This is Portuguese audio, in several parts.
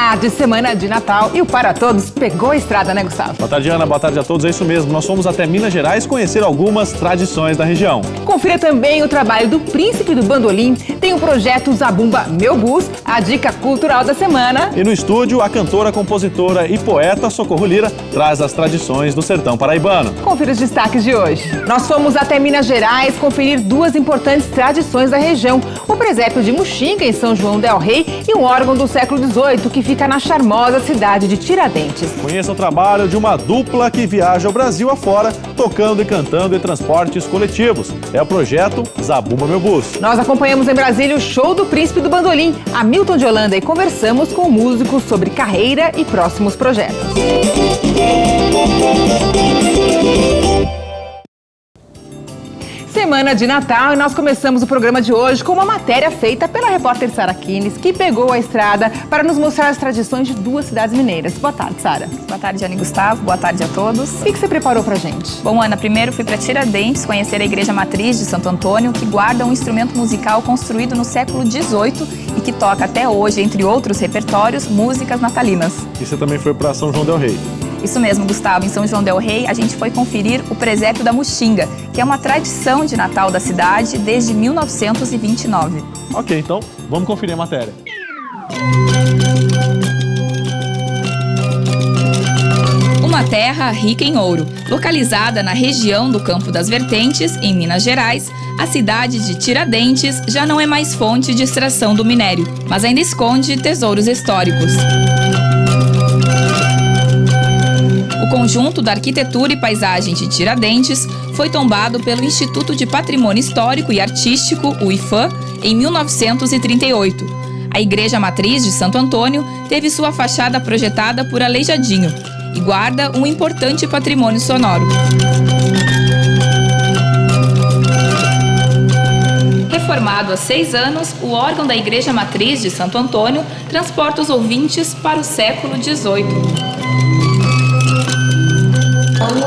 tarde, semana de Natal e o Para Todos pegou a estrada, né, Gustavo? Boa tarde, Ana. Boa tarde a todos. É isso mesmo. Nós fomos até Minas Gerais conhecer algumas tradições da região. Confira também o trabalho do Príncipe do Bandolim, tem o projeto Zabumba Meu Bus, a dica cultural da semana. E no estúdio, a cantora, compositora e poeta Socorro Lira traz as tradições do sertão paraibano. Confira os destaques de hoje. Nós fomos até Minas Gerais conferir duas importantes tradições da região. O presépio de Muxinga, em São João del Rei, e um órgão do século XVIII que fica na charmosa cidade de Tiradentes. Conheça o trabalho de uma dupla que viaja o Brasil afora, tocando e cantando em transportes coletivos. É o projeto Zabumba Meu Bus. Nós acompanhamos em Brasília o show do Príncipe do Bandolim, Hamilton de Holanda, e conversamos com o músico sobre carreira e próximos projetos. Semana de Natal, e nós começamos o programa de hoje com uma matéria feita pela repórter Sara Kines, que pegou a estrada para nos mostrar as tradições de duas cidades mineiras. Boa tarde, Sara. Boa tarde, Ana e Gustavo. Boa tarde a todos. O que você preparou pra gente? Bom, Ana, primeiro fui para Tiradentes conhecer a Igreja Matriz de Santo Antônio, que guarda um instrumento musical construído no século XVIII e que toca até hoje, entre outros repertórios, músicas natalinas. E você também foi para São João del Rei. Isso mesmo, Gustavo. Em São João del Rei, a gente foi conferir o presépio da Muxinga, que é uma tradição de Natal da cidade desde 1929. Ok, então vamos conferir a matéria. Uma terra rica em ouro. Localizada na região do Campo das Vertentes, em Minas Gerais, a cidade de Tiradentes já não é mais fonte de extração do minério, mas ainda esconde tesouros históricos. O conjunto da arquitetura e paisagem de Tiradentes foi tombado pelo Instituto de Patrimônio Histórico e Artístico, o IPHAN, em 1938. A Igreja Matriz de Santo Antônio teve sua fachada projetada por Aleijadinho e guarda um importante patrimônio sonoro. Reformado há 6 anos, o órgão da Igreja Matriz de Santo Antônio transporta os ouvintes para o século XVIII.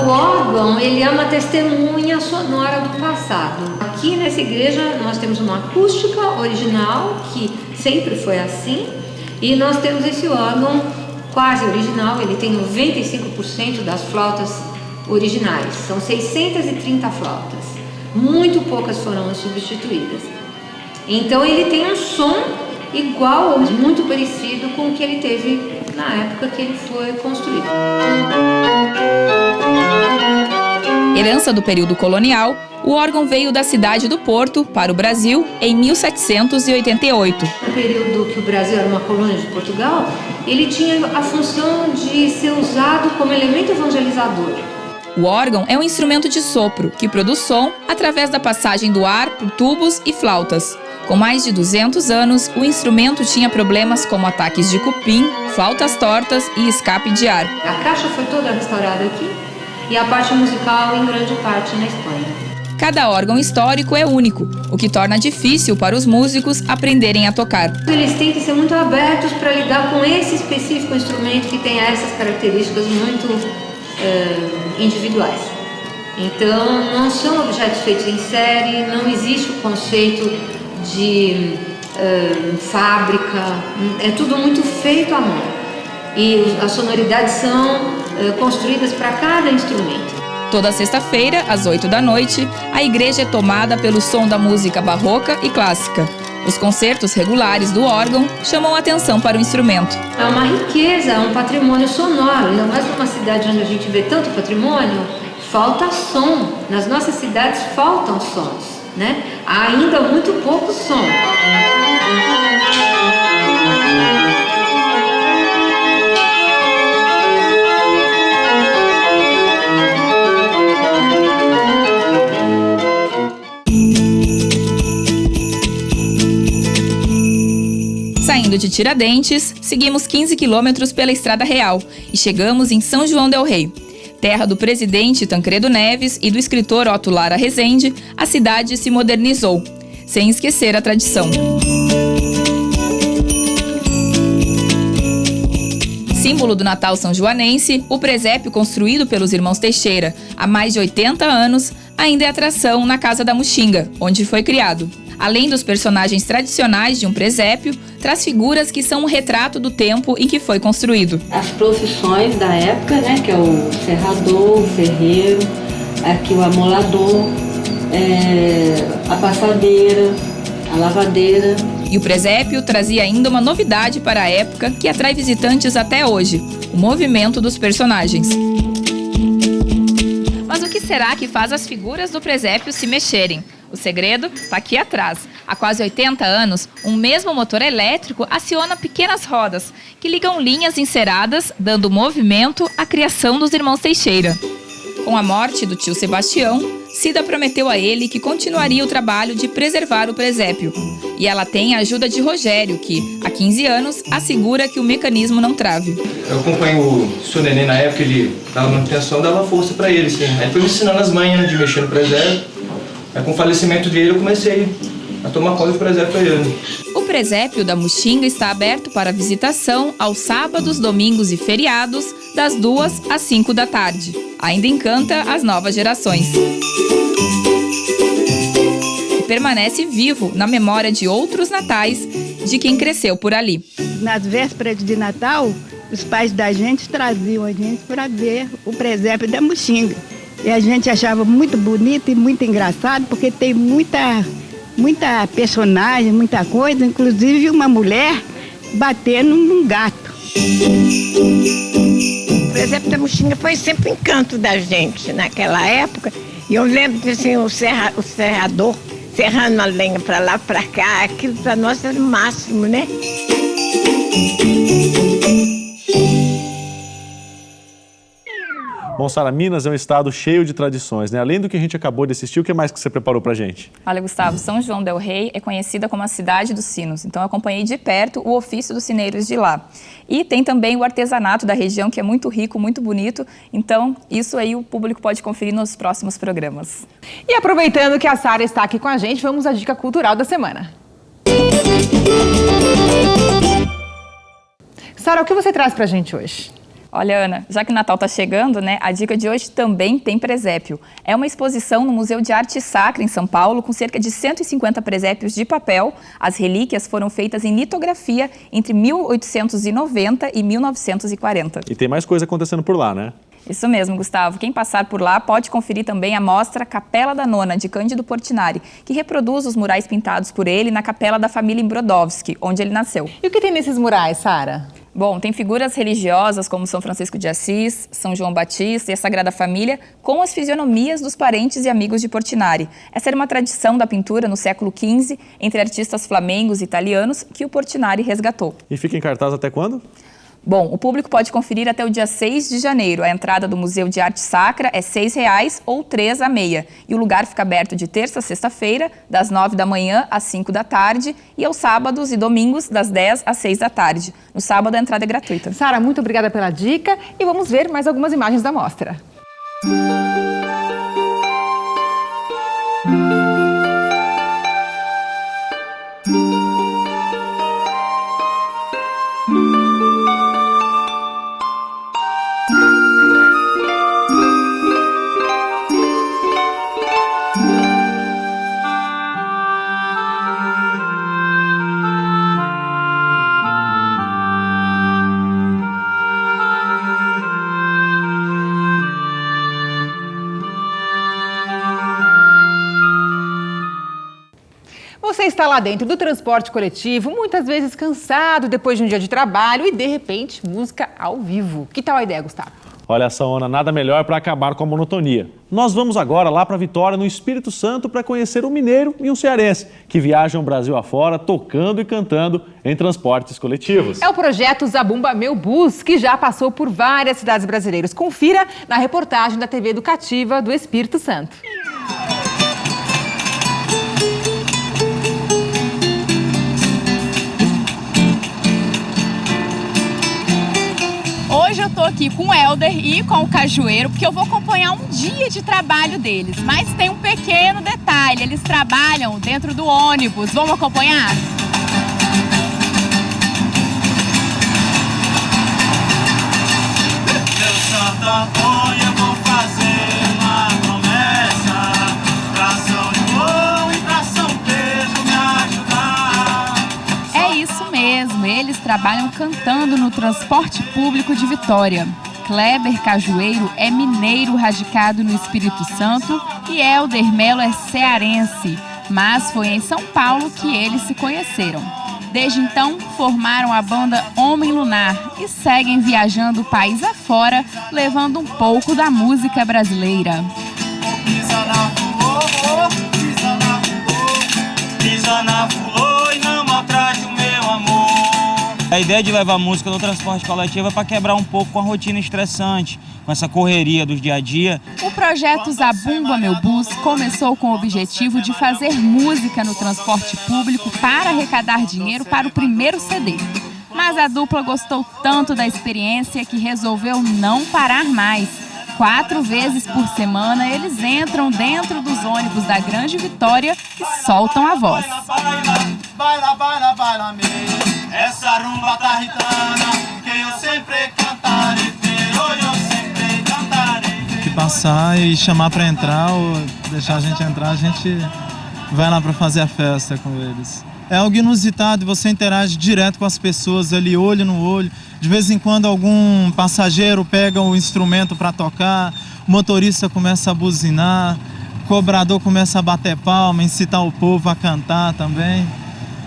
O órgão, ele é uma testemunha sonora do passado. Aqui nessa igreja nós temos uma acústica original, que sempre foi assim, e nós temos esse órgão quase original, ele tem 95% das flautas originais, são 630 flautas, muito poucas foram substituídas. Então ele tem um som igual ou muito parecido com o que ele teve na época que ele foi construído. Herança do período colonial, o órgão veio da cidade do Porto para o Brasil em 1788. No período que o Brasil era uma colônia de Portugal, ele tinha a função de ser usado como elemento evangelizador. O órgão é um instrumento de sopro que produz som através da passagem do ar por tubos e flautas. Com mais de 200 anos, o instrumento tinha problemas como ataques de cupim, flautas tortas e escape de ar. A caixa foi toda restaurada aqui e a parte musical em grande parte na Espanha. Cada órgão histórico é único, o que torna difícil para os músicos aprenderem a tocar. Eles têm que ser muito abertos para lidar com esse específico instrumento que tem essas características muito individuais. Então, não são objetos feitos em série, não existe o conceito de fábrica, é tudo muito feito à mão. E as sonoridades são construídas para cada instrumento. Toda sexta-feira, às 8 da noite, a igreja é tomada pelo som da música barroca e clássica. Os concertos regulares do órgão chamam a atenção para o instrumento. É uma riqueza, é um patrimônio sonoro, ainda mais numa cidade onde a gente vê tanto patrimônio, falta som. Nas nossas cidades faltam sons, né? Há ainda muito pouco som. Saindo de Tiradentes, seguimos 15 quilômetros pela Estrada Real e chegamos em São João del Rei. Terra do presidente Tancredo Neves e do escritor Otto Lara Rezende, a cidade se modernizou, sem esquecer a tradição. Símbolo do Natal são-joanense, o presépio construído pelos irmãos Teixeira há mais de 80 anos ainda é atração na Casa da Muxinga, onde foi criado. Além dos personagens tradicionais de um presépio, traz figuras que são um retrato do tempo em que foi construído. As profissões da época, né, que é o serrador, o ferreiro, aqui o amolador, a passadeira, a lavadeira. E o presépio trazia ainda uma novidade para a época que atrai visitantes até hoje: o movimento dos personagens. Mas o que será que faz as figuras do presépio se mexerem? O segredo está aqui atrás. Há quase 80 anos, um mesmo motor elétrico aciona pequenas rodas que ligam linhas enceradas, dando movimento à criação dos irmãos Teixeira. Com a morte do tio Sebastião, Cida prometeu a ele que continuaria o trabalho de preservar o presépio. E ela tem a ajuda de Rogério, que, há 15 anos, assegura que o mecanismo não trave. Eu acompanho o seu Nenê na época, ele dava manutenção, dava força para ele, sim. Aí foi me ensinando as manhas de mexer no presépio. Aí com o falecimento dele eu comecei a tomar conta do presépio para ele. O presépio da Muxinga está aberto para visitação aos sábados, domingos e feriados, das 2 às 5 da tarde. Ainda encanta as novas gerações. E permanece vivo na memória de outros natais de quem cresceu por ali. Nas vésperas de Natal, os pais da gente traziam a gente para ver o presépio da Muxinga. E a gente achava muito bonito e muito engraçado, porque tem muita personagem, muita coisa, inclusive uma mulher batendo num gato. O presépio da Muxinga foi sempre o encanto da gente naquela época. E eu lembro que assim, o serrador serrando a lenha para lá, para cá, aquilo para nós era o máximo, né? Bom, Sara, Minas é um estado cheio de tradições, né? Além do que a gente acabou de assistir, o que mais que você preparou pra gente? Olha, Gustavo, São João del Rei é conhecida como a cidade dos sinos, então eu acompanhei de perto o ofício dos sineiros de lá. E tem também o artesanato da região, que é muito rico, muito bonito, então isso aí o público pode conferir nos próximos programas. E aproveitando que a Sara está aqui com a gente, vamos à dica cultural da semana. Sara, o que você traz pra gente hoje? Olha, Ana, já que o Natal está chegando, né, a dica de hoje também tem presépio. É uma exposição no Museu de Arte Sacra, em São Paulo, com cerca de 150 presépios de papel. As relíquias foram feitas em litografia entre 1890 e 1940. E tem mais coisa acontecendo por lá, né? Isso mesmo, Gustavo. Quem passar por lá pode conferir também a mostra Capela da Nona, de Cândido Portinari, que reproduz os murais pintados por ele na capela da família Brodowski, onde ele nasceu. E o que tem nesses murais, Sara? Bom, tem figuras religiosas como São Francisco de Assis, São João Batista e a Sagrada Família, com as fisionomias dos parentes e amigos de Portinari. Essa era uma tradição da pintura no século XV, entre artistas flamengos e italianos, que o Portinari resgatou. E fica em cartaz até quando? Bom, o público pode conferir até o dia 6 de janeiro. A entrada do Museu de Arte Sacra é R$ 6,00 ou R$ 3,50. E o lugar fica aberto de terça a sexta-feira, das 9 da manhã às 5 da tarde, e aos sábados e domingos, das 10 às 6 da tarde. No sábado, a entrada é gratuita. Sara, muito obrigada pela dica e vamos ver mais algumas imagens da mostra. Você está lá dentro do transporte coletivo, muitas vezes cansado depois de um dia de trabalho e, de repente, música ao vivo. Que tal a ideia, Gustavo? Olha só, Ana, nada melhor para acabar com a monotonia. Nós vamos agora lá para Vitória, no Espírito Santo, para conhecer um mineiro e um cearense que viajam Brasil afora tocando e cantando em transportes coletivos. É o projeto Zabumba Meu Bus, que já passou por várias cidades brasileiras. Confira na reportagem da TV Educativa do Espírito Santo. Hoje eu tô aqui com o Helder e com o Cajueiro, porque eu vou acompanhar um dia de trabalho deles. Mas tem um pequeno detalhe, eles trabalham dentro do ônibus. Vamos acompanhar? Eu Santo Antônio vou fazer uma promessa, pra São João e pra São Pedro me eles trabalham cantando no transporte público de Vitória. Kleber Cajueiro é mineiro radicado no Espírito Santo e Helder Melo é cearense, mas foi em São Paulo que eles se conheceram. Desde então, formaram a banda Homem Lunar e seguem viajando o país afora, levando um pouco da música brasileira. Pisa na fulô, pisa na fulô e não maltrate o meu amor. A ideia de levar música no transporte coletivo é para quebrar um pouco com a rotina estressante, com essa correria do dia a dia. O projeto Zabumba Meu Bus começou com o objetivo de fazer música no transporte público para arrecadar dinheiro para o primeiro CD. Mas a dupla gostou tanto da experiência que resolveu não parar mais. 4 vezes por semana, eles entram dentro dos ônibus da Grande Vitória e soltam a voz. Baila, baila, baila, essa rumba tarritana, que eu sempre cantarei, eu sempre cantarei. Que passar e chamar para entrar ou deixar a gente entrar, a gente vai lá para fazer a festa com eles. É algo inusitado, você interage direto com as pessoas ali, olho no olho. De vez em quando algum passageiro pega o instrumento para tocar, o motorista começa a buzinar, o cobrador começa a bater palma, incitar o povo a cantar também.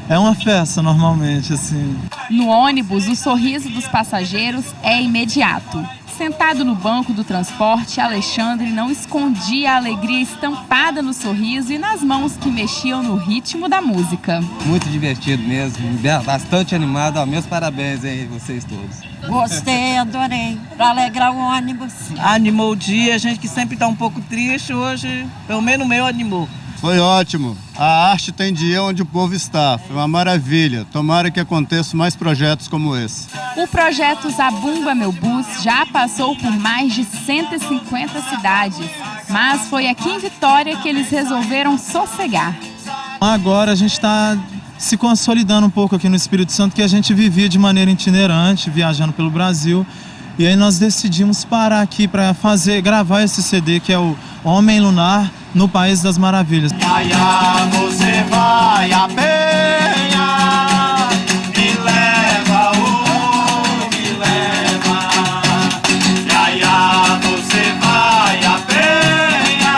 É uma festa normalmente, assim. No ônibus, o sorriso dos passageiros é imediato. Sentado no banco do transporte, Alexandre não escondia a alegria estampada no sorriso e nas mãos que mexiam no ritmo da música. Muito divertido mesmo, bastante animado. Meus parabéns aí, vocês todos. Gostei, adorei, para alegrar o ônibus. Animou o dia, a gente que sempre está um pouco triste, hoje, pelo menos o meu animou. Foi ótimo. A arte tem dia onde o povo está. Foi uma maravilha. Tomara que aconteçam mais projetos como esse. O projeto Zabumba Meu Bus já passou por mais de 150 cidades. Mas foi aqui em Vitória que eles resolveram sossegar. Agora a gente está se consolidando um pouco aqui no Espírito Santo, que a gente vivia de maneira itinerante, viajando pelo Brasil. E aí nós decidimos parar aqui para gravar esse CD, que é o Homem Lunar, no País das Maravilhas. Iaia, você vai a penha, me leva, me leva. Iaia, você vai a penha,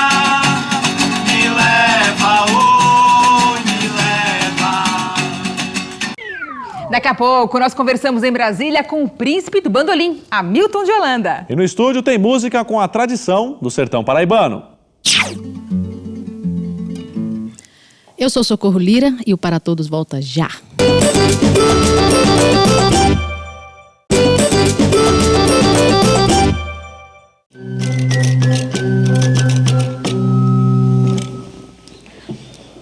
me leva, me leva. Daqui a pouco nós conversamos em Brasília com o príncipe do bandolim, Hamilton de Holanda. E no estúdio tem música com a tradição do sertão paraibano. Eu sou Socorro Lira e o Para Todos volta já.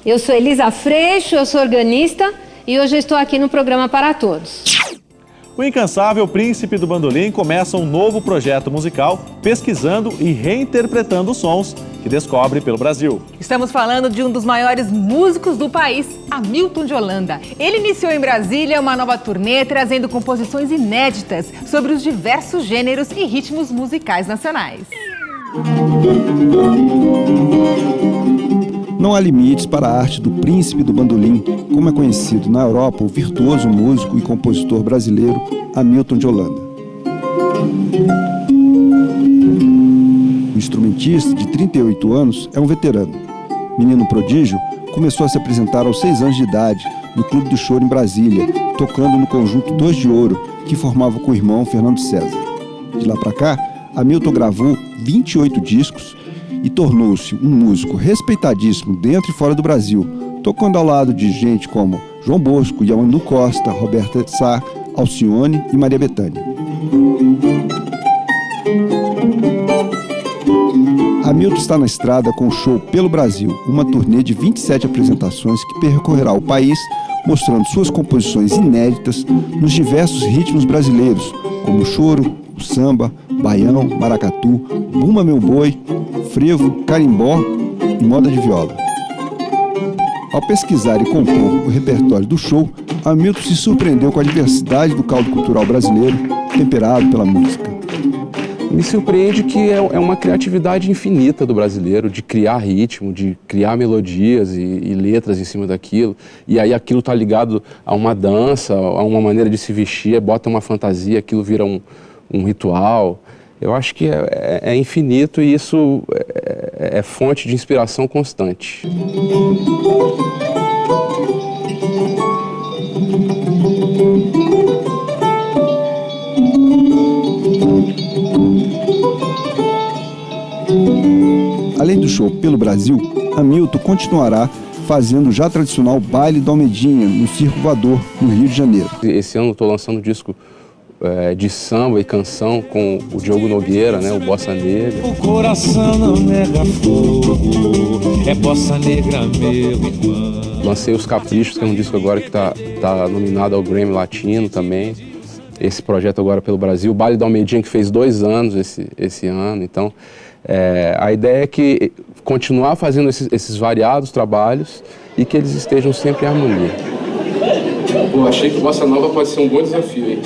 Eu sou Elisa Freixo, eu sou organista e hoje eu estou aqui no programa Para Todos. O incansável príncipe do bandolim começa um novo projeto musical pesquisando e reinterpretando os sons que descobre pelo Brasil. Estamos falando de um dos maiores músicos do país, Hamilton de Holanda. Ele iniciou em Brasília uma nova turnê trazendo composições inéditas sobre os diversos gêneros e ritmos musicais nacionais. Não há limites para a arte do príncipe do bandolim, como é conhecido na Europa o virtuoso músico e compositor brasileiro Hamilton de Holanda. O instrumentista de 38 anos é um veterano. Menino prodígio, começou a se apresentar aos 6 anos de idade no Clube do Choro em Brasília, tocando no conjunto Dois de Ouro, que formava com o irmão Fernando César. De lá para cá, Hamilton gravou 28 discos e tornou-se um músico respeitadíssimo dentro e fora do Brasil, tocando ao lado de gente como João Bosco, Yamandu Costa, Roberta Sá, Alcione e Maria Bethânia. Hamilton está na estrada com o show Pelo Brasil, uma turnê de 27 apresentações que percorrerá o país, mostrando suas composições inéditas nos diversos ritmos brasileiros, como o choro, o samba, baião, maracatu, bumba meu boi, frevo, carimbó e moda de viola. Ao pesquisar e compor o repertório do show, Hamilton se surpreendeu com a diversidade do caldo cultural brasileiro, temperado pela música. Me surpreende que é uma criatividade infinita do brasileiro, de criar ritmo, de criar melodias e letras em cima daquilo. E aí aquilo está ligado a uma dança, a uma maneira de se vestir, bota uma fantasia, aquilo vira um ritual. Eu acho que é infinito e isso é fonte de inspiração constante. Além do show pelo Brasil, Hamilton continuará fazendo o já tradicional baile da Almedinha no Circo Voador, no Rio de Janeiro. Esse ano estou lançando um disco de samba e canção com o Diogo Nogueira, né, o Bossa Negra. O coração não nega fogo, é Bossa Negra, meu irmão. Lancei Os Caprichos, que é um disco agora que tá nominado ao Grammy Latino também. Esse projeto agora pelo Brasil, o Baile da Almedinha, que fez 2 anos esse ano. Então, a ideia é que continuar fazendo esses variados trabalhos e que eles estejam sempre em harmonia. Pô, achei que Bossa Nova pode ser um bom desafio, hein?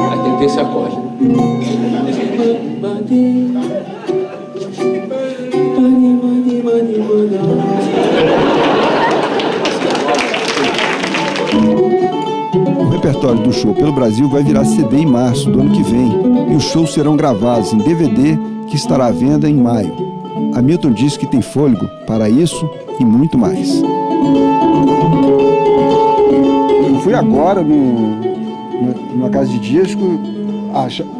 Aí tem que ter esse acorde. O repertório do show pelo Brasil vai virar CD em março do ano que vem e os shows serão gravados em DVD que estará à venda em maio. Hamilton diz que tem fôlego para isso e muito mais. Eu fui agora numa casa de disco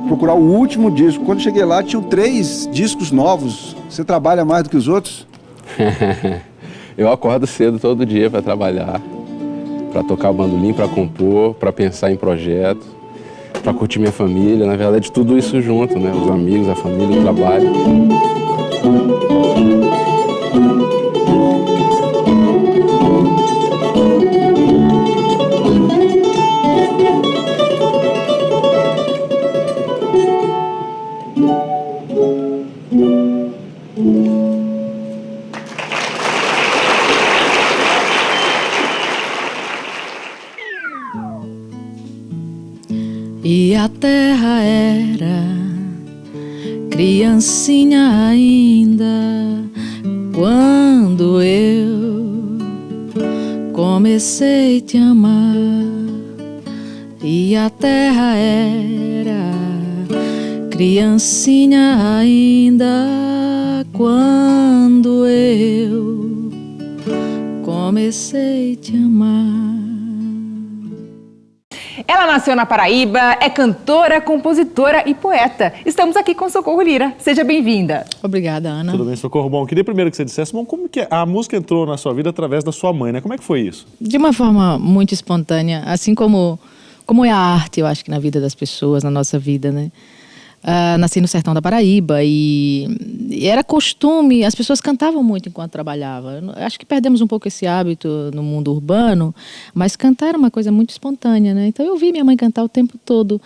procurar o último disco. Quando cheguei lá, tinham 3 discos novos. Você trabalha mais do que os outros? Eu acordo cedo todo dia para trabalhar, para tocar bandolim, para compor, para pensar em projetos, para curtir minha família. Na verdade, tudo isso junto, né? Os amigos, a família, o trabalho. E a terra era criancinha ainda quando eu comecei a te amar. E a terra era criancinha ainda quando eu comecei a te amar. Ela nasceu na Paraíba, é cantora, compositora e poeta. Estamos aqui com Socorro Lira. Seja bem-vinda. Obrigada, Ana. Tudo bem, Socorro? Bom, queria primeiro que você dissesse, bom, como que a música entrou na sua vida através da sua mãe, né? Como é que foi isso? De uma forma muito espontânea, assim como é a arte, eu acho que na vida das pessoas, na nossa vida, né? Nasci no sertão da Paraíba e era costume, as pessoas cantavam muito enquanto trabalhavam. Acho que perdemos um pouco esse hábito no mundo urbano, mas cantar era uma coisa muito espontânea, né? Então eu vi minha mãe cantar o tempo todo,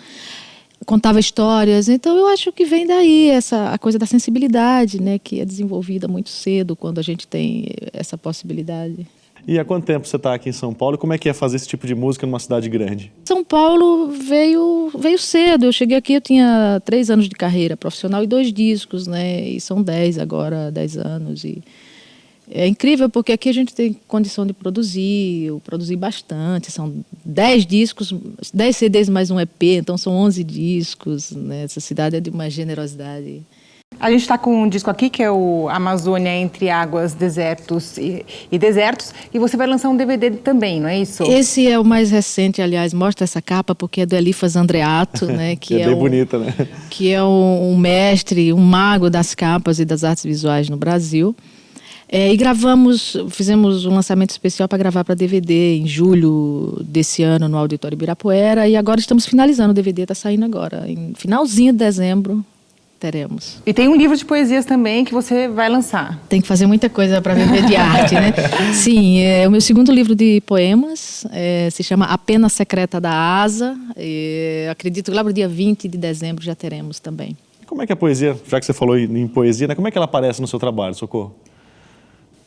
contava histórias, então eu acho que vem daí a coisa da sensibilidade, né? Que é desenvolvida muito cedo quando a gente tem essa possibilidade. E há quanto tempo você está aqui em São Paulo? Como é que é fazer esse tipo de música numa cidade grande? São Paulo veio cedo. Eu cheguei aqui, eu tinha 3 anos de carreira profissional e 2 discos, né? E são 10 agora, 10 anos. E é incrível porque aqui a gente tem condição de produzir, eu produzi bastante. São 10 discos, 10 CDs mais um EP, então são 11 discos, né? Essa cidade é de uma generosidade. A gente está com um disco aqui que é o Amazônia Entre Águas, Desertos e Desertos. E você vai lançar um DVD também, não é isso? Esse é o mais recente, aliás, mostra essa capa porque é do Elifas Andreato, né? Que é bem bonita, né? Que é um mestre, um mago das capas e das artes visuais no Brasil. E fizemos um lançamento especial para gravar para DVD em julho desse ano no Auditório Ibirapuera. E agora estamos finalizando, o DVD está saindo agora, em finalzinho de dezembro. Teremos. E tem um livro de poesias também que você vai lançar. Tem que fazer muita coisa para viver de arte, né? Sim, é o meu segundo livro de poemas, se chama A Pena Secreta da Asa. Acredito que lá para o dia 20 de dezembro já teremos também. Como é que a poesia, já que você falou em poesia, né? Como é que ela aparece no seu trabalho, Socorro?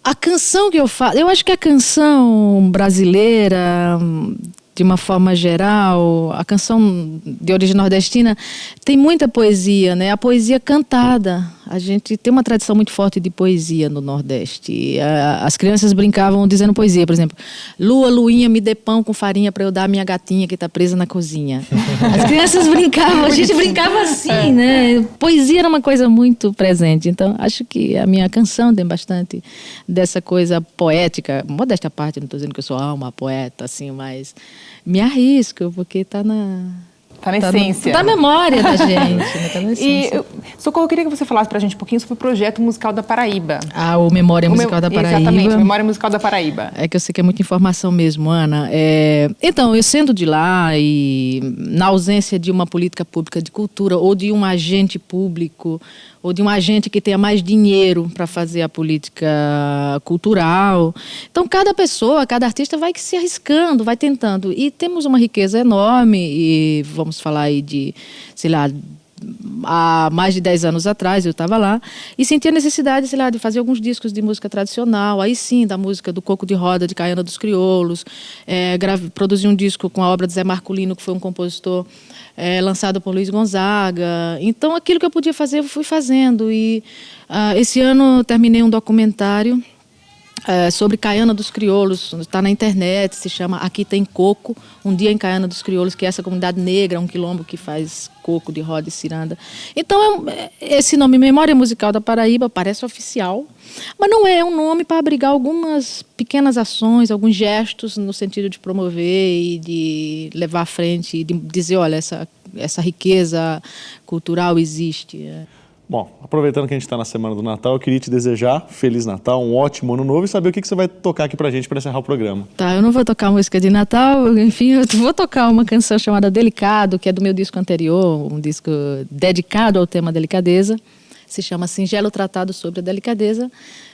A canção que eu faço, eu acho que a canção brasileira, de uma forma geral, a canção de origem nordestina tem muita poesia, né? A poesia cantada. A gente tem uma tradição muito forte de poesia no Nordeste. As crianças brincavam dizendo poesia, por exemplo, lua, luinha, me dê pão com farinha para eu dar a minha gatinha que está presa na cozinha. As crianças brincavam, a gente brincava assim, né? Poesia era uma coisa muito presente. Então, acho que a minha canção tem bastante dessa coisa poética. Modéstia à parte, não estou dizendo que eu sou uma poeta, assim, mas me arrisco, porque está na... Tá na essência. Tá na memória da gente, né? Tá na essência. Socorro, eu queria que você falasse pra gente um pouquinho sobre o projeto musical da Paraíba. O Memória Musical da Paraíba. Exatamente, Memória Musical da Paraíba. É que eu sei que é muita informação mesmo, Ana. Então, eu sendo de lá e na ausência de uma política pública de cultura ou de um agente público ou de um agente que tenha mais dinheiro para fazer a política cultural. Então, cada pessoa, cada artista vai se arriscando, vai tentando. E temos uma riqueza enorme e vamos falar aí de, sei lá, há mais de 10 anos atrás eu estava lá e senti a necessidade, sei lá, de fazer alguns discos de música tradicional, aí sim, da música do Coco de Roda, de Caiana dos Crioulos, produzi um disco com a obra de Zé Marculino, que foi um compositor lançado por Luiz Gonzaga. Então, aquilo que eu podia fazer, eu fui fazendo. E esse ano terminei um documentário sobre Caiana dos Crioulos, está na internet, se chama Aqui Tem Coco, um dia em Caiana dos Crioulos, que é essa comunidade negra, um quilombo que faz coco de roda e ciranda. Então, esse nome, Memória Musical da Paraíba, parece oficial, mas não é um nome para abrigar algumas pequenas ações, alguns gestos no sentido de promover e de levar à frente, e de dizer, olha, essa riqueza cultural existe. Bom, aproveitando que a gente está na Semana do Natal, eu queria te desejar Feliz Natal, um ótimo Ano Novo e saber o que você vai tocar aqui pra gente para encerrar o programa. Tá, eu não vou tocar música de Natal, enfim, eu vou tocar uma canção chamada Delicado, que é do meu disco anterior, um disco dedicado ao tema delicadeza. Se chama Singelo Tratado sobre a Delicadeza.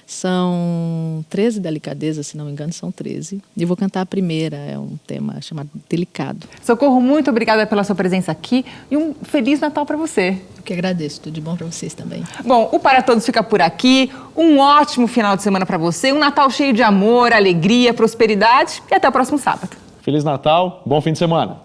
São 13 delicadezas, se não me engano, são 13. E vou cantar a primeira, é um tema chamado Delicado. Socorro, muito obrigada pela sua presença aqui e um Feliz Natal para você. Eu que agradeço, tudo de bom para vocês também. Bom, o Para Todos fica por aqui. Um ótimo final de semana para você, um Natal cheio de amor, alegria, prosperidade e até o próximo sábado. Feliz Natal, bom fim de semana.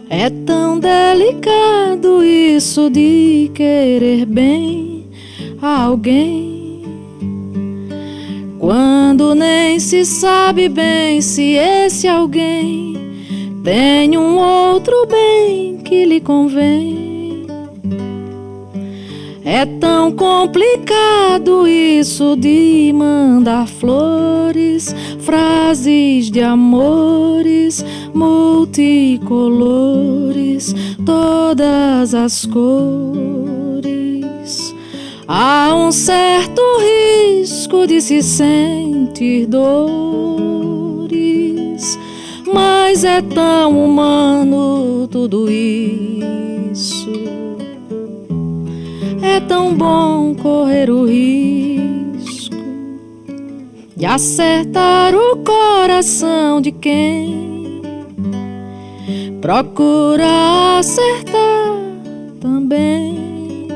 É tão delicado isso de querer bem a alguém, quando nem se sabe bem se esse alguém tem um outro bem que lhe convém. É tão complicado isso de mandar flores, frases de amores multicolores, todas as cores. Há um certo risco de se sentir dores, mas é tão humano tudo isso. É tão bom correr o risco de acertar o coração de quem procura acertar também.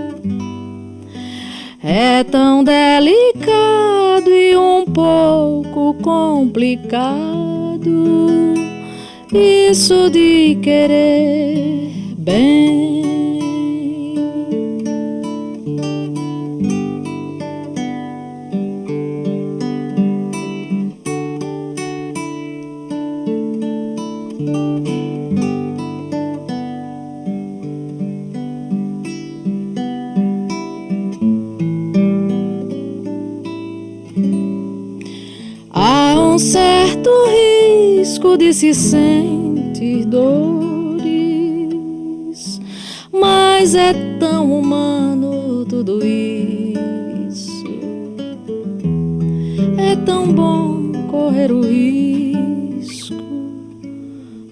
É tão delicado e um pouco complicado isso de querer bem. Um certo risco de se sentir dores, mas é tão humano tudo isso. É tão bom correr o risco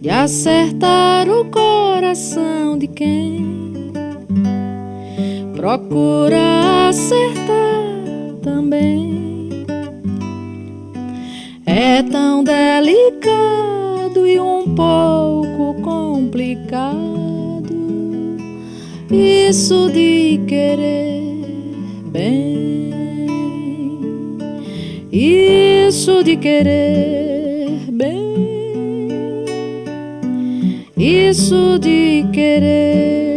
de acertar o coração de quem procura acertar também. É tão delicado e um pouco complicado isso de querer bem, isso de querer bem, isso de querer